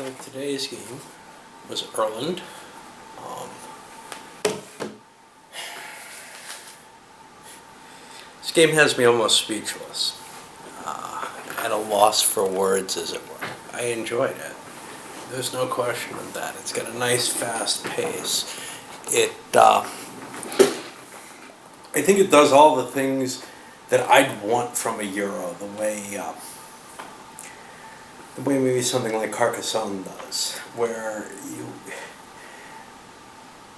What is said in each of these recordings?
of today's game was Urland. Um, this game has me almost speechless, at a loss for words, as it were. I enjoyed it. There's no question of that. It's got a nice, fast pace. I think it does all the things that I'd want from a Euro, the way maybe something like Carcassonne does, where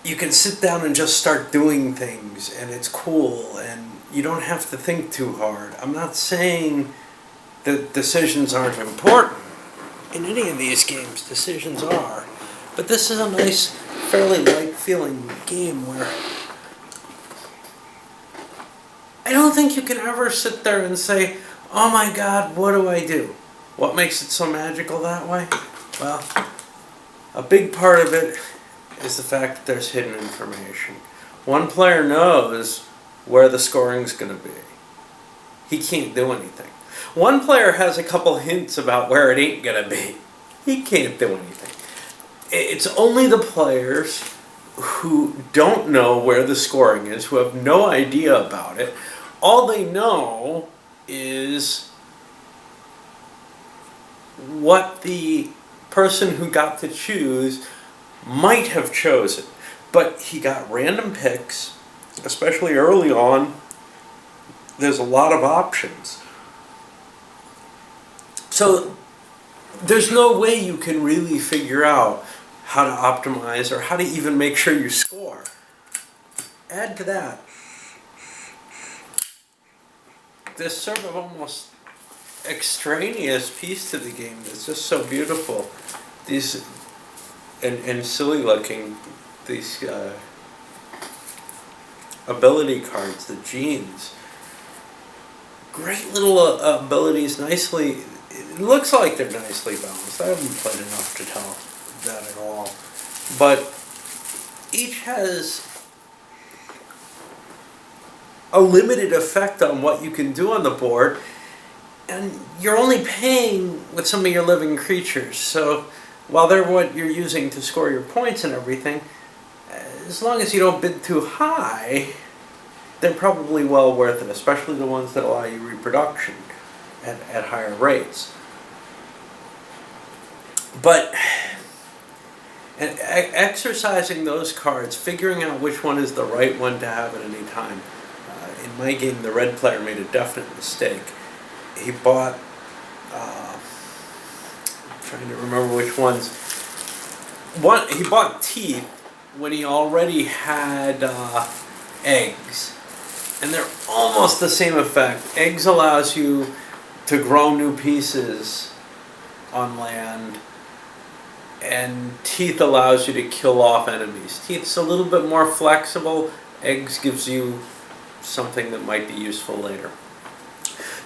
you can sit down and just start doing things, and it's cool, and you don't have to think too hard. I'm not saying that decisions aren't important. In any of these games, decisions are. But this is a nice, fairly light-feeling game where I don't think you can ever sit there and say, oh my God, what do I do? What makes it so magical that way? Well, a big part of it is the fact that there's hidden information. One player knows where the scoring's going to be. He can't do anything. One player has a couple hints about where it ain't going to be. He can't do anything. It's only the players who don't know where the scoring is, who have no idea about it. All they know is what the person who got to choose might have chosen. But he got random picks, especially early on. There's a lot of options. So there's no way you can really figure out how to optimize or how to even make sure you score. Add to that this sort of almost extraneous piece to the game that's just so beautiful. These and silly looking, these ability cards, the genes. Great little abilities, nicely. It looks like they're nicely balanced. I haven't played enough to tell that at all. But each has a limited effect on what you can do on the board, and you're only paying with some of your living creatures. So while they're what you're using to score your points and everything, as long as you don't bid too high, they're probably well worth it, especially the ones that allow you reproduction at higher rates. But exercising those cards, figuring out which one is the right one to have at any time. In my game, the red player made a definite mistake. He bought, I'm trying to remember which ones. He bought teeth when he already had eggs. And they're almost the same effect. Eggs allows you to grow new pieces on land, and teeth allows you to kill off enemies. Teeth's a little bit more flexible. Eggs gives you something that might be useful later.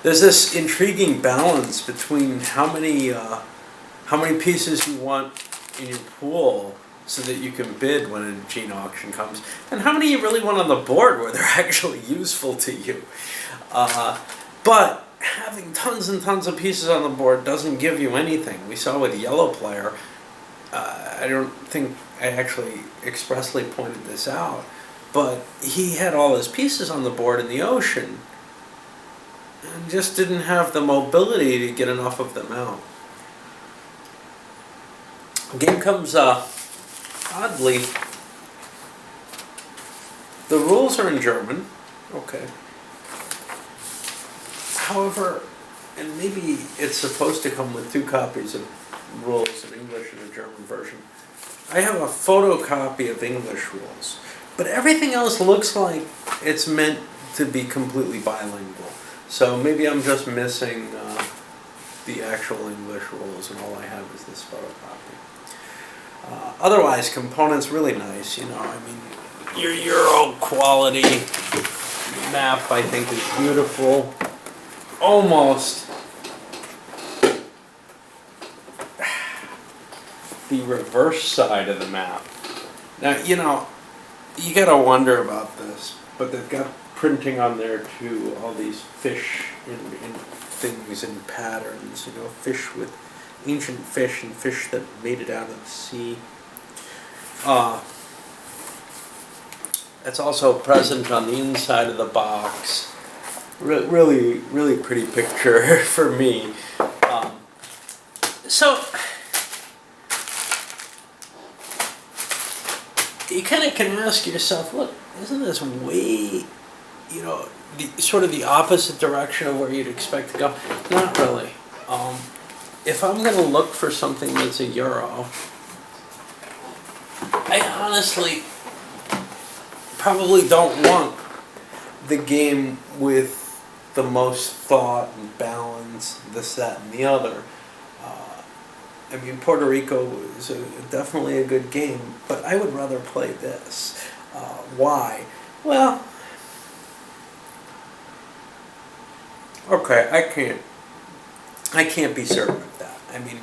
There's this intriguing balance between how many pieces you want in your pool so that you can bid when a gene auction comes, and how many you really want on the board where they're actually useful to you. But having tons and tons of pieces on the board doesn't give you anything. We saw with the yellow player, I don't think I actually expressly pointed this out, but he had all his pieces on the board in the ocean and just didn't have the mobility to get enough of them out. The game comes, oddly, the rules are in German, okay. However, and maybe it's supposed to come with 2 copies of rules in English and a German version. I have a photocopy of English rules, but everything else looks like it's meant to be completely bilingual. So maybe I'm just missing the actual English rules, and all I have is this photocopy. Otherwise, components really nice. You know, I mean, your Euro quality map, I think, is beautiful. Almost the reverse side of the map. Now, you know, you gotta wonder about this, but they've got printing on there too, all these fish in things and patterns, you know, fish with ancient fish and fish that made it out of the sea. It's also present on the inside of the box. Really, really pretty picture for me. So you kind of can ask yourself, look, isn't this way, sort of the opposite direction of where you'd expect to go? Not really. If I'm going to look for something that's a Euro, I honestly probably don't want the game with the most thought and balance, this, that, and the other. I mean, Puerto Rico is definitely a good game, but I would rather play this. Why? Well, okay, I can't be certain of that. I mean,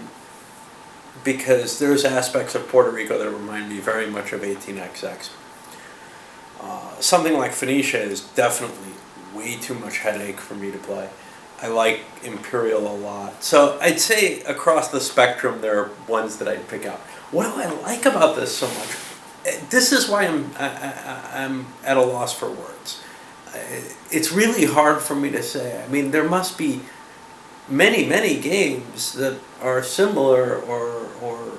because there's aspects of Puerto Rico that remind me very much of 18XX. Something like Phoenicia is definitely way too much headache for me to play. I like Imperial a lot. So I'd say across the spectrum there are ones that I'd pick out. What do I like about this so much? This is why I'm at a loss for words. It's really hard for me to say. I mean, there must be many, many games that are similar or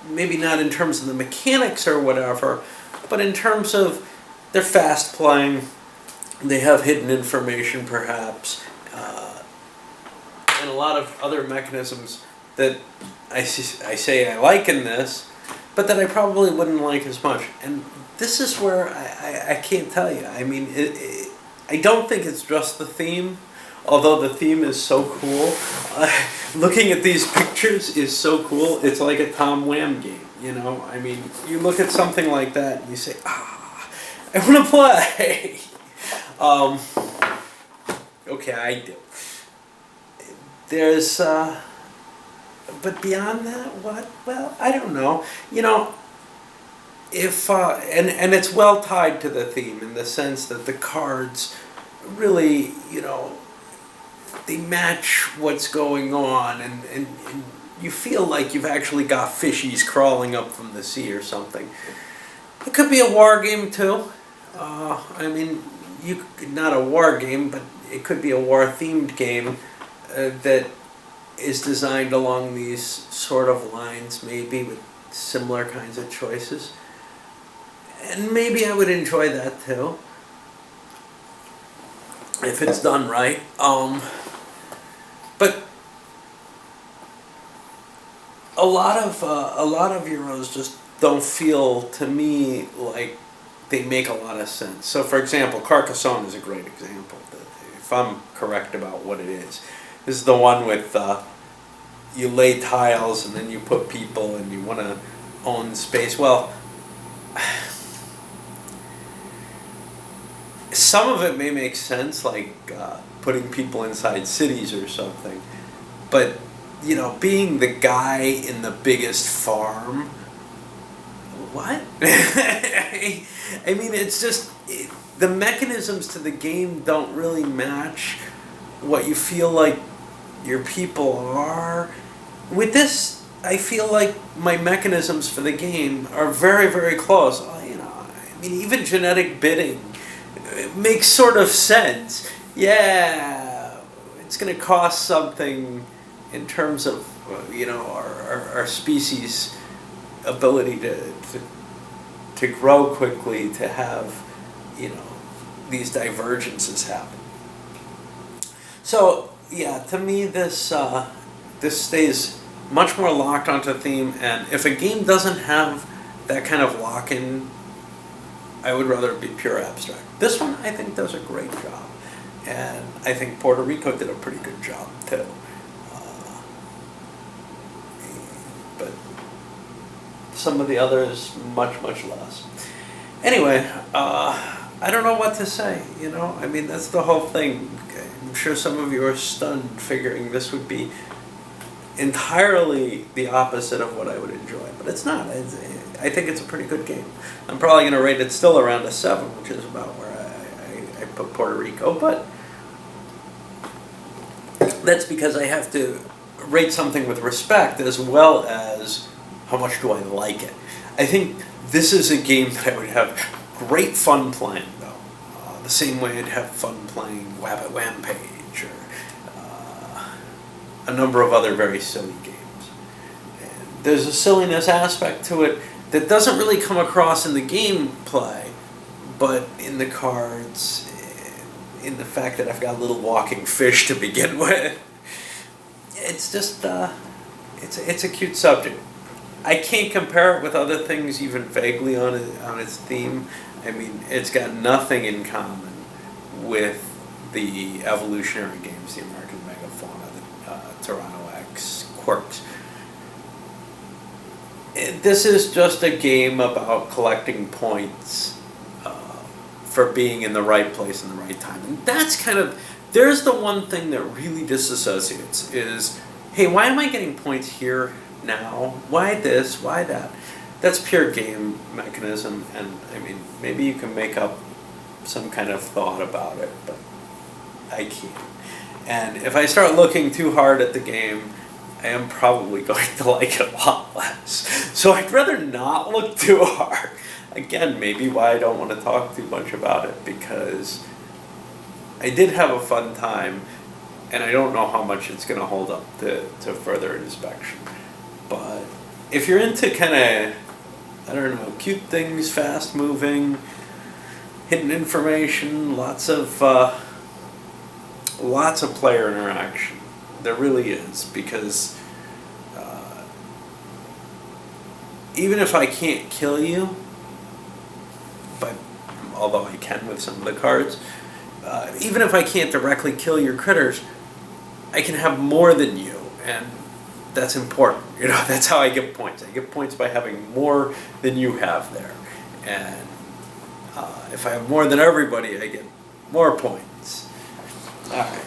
maybe not in terms of the mechanics or whatever, but in terms of they're fast playing, they have hidden information perhaps, and a lot of other mechanisms that I say I like in this, but that I probably wouldn't like as much. And this is where I can't tell you. I mean, I don't think it's just the theme, although the theme is so cool. Looking at these pictures is so cool. It's like a Tom Wham game, I mean, you look at something like that and you say, I want to play. Okay, I do. There's, but beyond that, what? Well, I don't know. If and it's well tied to the theme in the sense that the cards really, they match what's going on, and you feel like you've actually got fishies crawling up from the sea or something. It could be a war game too. I mean, not a war game, but it could be a war-themed game that is designed along these sort of lines, maybe with similar kinds of choices. And maybe I would enjoy that too, if it's done right. But a lot of Euros just don't feel to me like they make a lot of sense. So, for example, Carcassonne is a great example, if I'm correct about what it is. This is the one with you lay tiles and then you put people and you want to own space. Well, some of it may make sense, like putting people inside cities or something. But, being the guy in the biggest farm, what? I mean, it's just, the mechanisms to the game don't really match what you feel like your people are. With this, I feel like my mechanisms for the game are very, very close. I mean, even genetic bidding, it makes sort of sense. Yeah, it's going to cost something in terms of, our species' ability to grow quickly, to have, these divergences happen. So, yeah, to me this stays much more locked onto theme, and if a game doesn't have that kind of lock-in, I would rather be pure abstract. This one, I think, does a great job, and I think Puerto Rico did a pretty good job, too. But some of the others, much, much less. Anyway, I don't know what to say, I mean, that's the whole thing. I'm sure some of you are stunned figuring this would be entirely the opposite of what I would enjoy, but it's not. I think it's a pretty good game. I'm probably going to rate it still around a 7, which is about where I put Puerto Rico, but That's because I have to rate something with respect as well as how much do I like it. I think this is a game that I would have great fun playing, though. The same way I'd have fun playing Wabbit Wampage or a number of other very silly games. And there's a silliness aspect to it that doesn't really come across in the gameplay, but in the cards, in the fact that I've got a little walking fish to begin with. It's just, it's a cute subject. I can't compare it with other things even vaguely on its theme. I mean, it's got nothing in common with the evolutionary games, the American Megafauna, the Toronto X, Quirks. This is just a game about collecting points for being in the right place in the right time. And that's kind of, there's the one thing that really disassociates is, hey, why am I getting points here now? Why this? Why that? That's pure game mechanism, and I mean, maybe you can make up some kind of thought about it, but I can't. And if I start looking too hard at the game, I am probably going to like it a lot less. So I'd rather not look too hard. Again, maybe why I don't want to talk too much about it, because I did have a fun time, and I don't know how much it's going to hold up to further inspection. But if you're into kind of, I don't know, cute things, fast moving, hidden information, lots of player interaction, there really is, because even if I can't kill you, but although I can with some of the cards, even if I can't directly kill your critters, I can have more than you, and that's important. You know, that's how I get points. I get points by having more than you have there, and if I have more than everybody, I get more points. All right.